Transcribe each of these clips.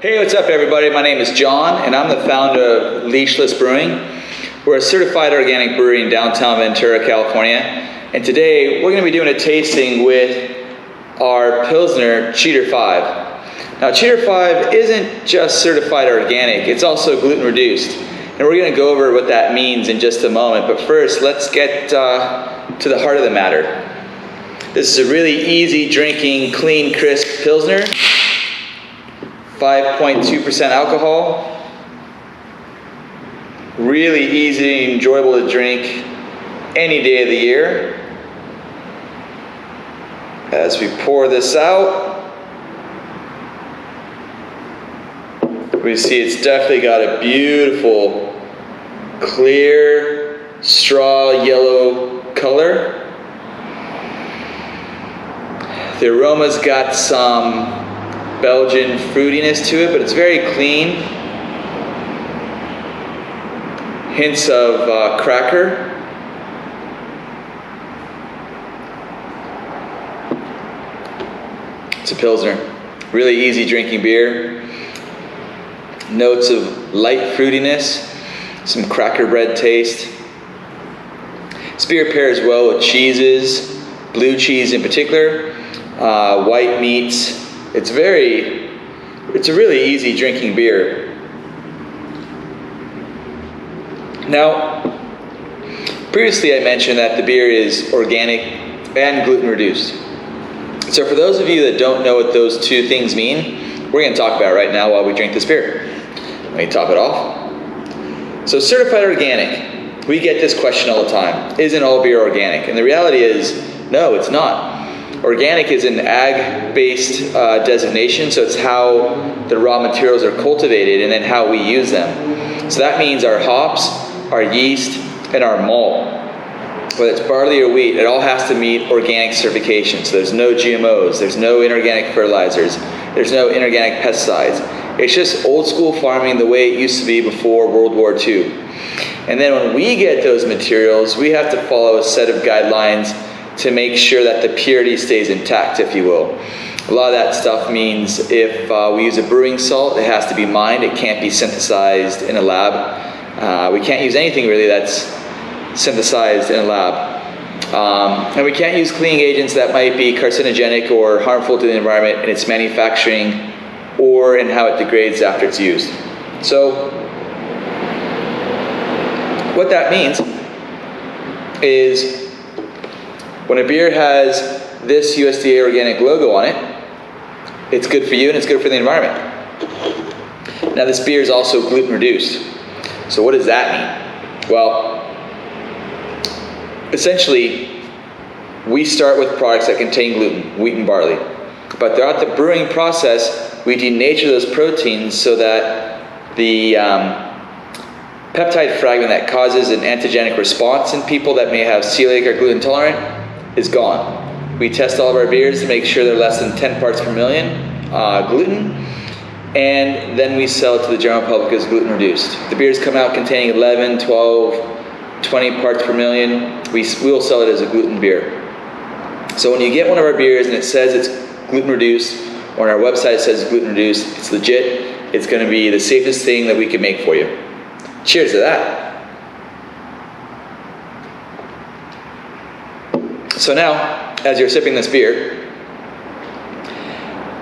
Hey, what's up everybody? My name is John and I'm the founder of Leashless Brewing. We're a certified organic brewery in downtown Ventura, California. And today we're going to be doing a tasting with our Pilsner Cheater 5. Now Cheater 5 isn't just certified organic, it's also gluten reduced. And we're going to go over what that means in just a moment. But first, let's get to the heart of the matter. This is a really easy drinking, clean, crisp Pilsner. 5.2% alcohol. Really easy and enjoyable to drink any day of the year. As we pour this out, we see it's definitely got a beautiful, clear, straw yellow color. The aroma's got some Belgian fruitiness to it, but it's very clean. Hints of cracker. It's a Pilsner. Really easy drinking beer. Notes of light fruitiness, some cracker bread taste. This beer pairs well with cheeses, blue cheese in particular, white meats. It's a really easy drinking beer. Now, previously I mentioned that the beer is organic and gluten reduced. So for those of you that don't know what those two things mean, we're going to talk about it right now while we drink this beer. Let me top it off. So certified organic, we get this question all the time. Isn't all beer organic? And the reality is, no, it's not. Organic is an ag-based designation, so it's how the raw materials are cultivated and then how we use them. So that means our hops, our yeast, and our malt, whether it's barley or wheat, it all has to meet organic certification. So there's no GMOs, there's no inorganic fertilizers, there's no inorganic pesticides. It's just old school farming the way it used to be before World War II. And then when we get those materials, we have to follow a set of guidelines to make sure that the purity stays intact, if you will. A lot of that stuff means if we use a brewing salt, it has to be mined. It can't be synthesized in a lab. We can't use anything really that's synthesized in a lab. And we can't use cleaning agents that might be carcinogenic or harmful to the environment in its manufacturing or in how it degrades after it's used. So what that means is when a beer has this USDA organic logo on it, it's good for you and it's good for the environment. Now this beer is also gluten reduced. So what does that mean? Well, essentially, we start with products that contain gluten, wheat and barley. But throughout the brewing process, we denature those proteins so that the peptide fragment that causes an antigenic response in people that may have celiac or gluten intolerant is gone. We test all of our beers to make sure they're less than 10 parts per million gluten, and then we sell it to the general public as gluten reduced. The beers come out containing 11, 12, 20 parts per million. We will sell it as a gluten beer. So when you get one of our beers and it says it's gluten reduced, or on our website it says gluten reduced, it's legit. It's going to be the safest thing that we can make for you. Cheers to that. So now, as you're sipping this beer,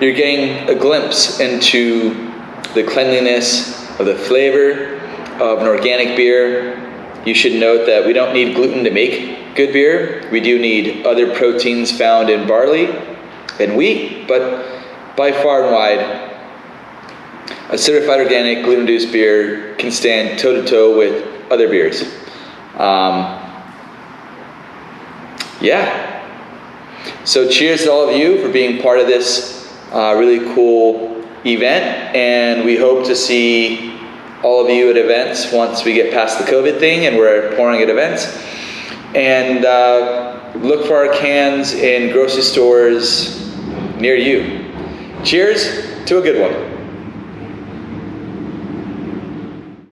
you're getting a glimpse into the cleanliness of the flavor of an organic beer. You should note that we don't need gluten to make good beer. We do need other proteins found in barley and wheat, but by far and wide, a certified organic gluten-reduced beer can stand toe-to-toe with other beers. Yeah. So cheers to all of you for being part of this really cool event, and we hope to see all of you at events once we get past the COVID thing and we're pouring at events. And look for our cans in grocery stores near you. Cheers to a good one.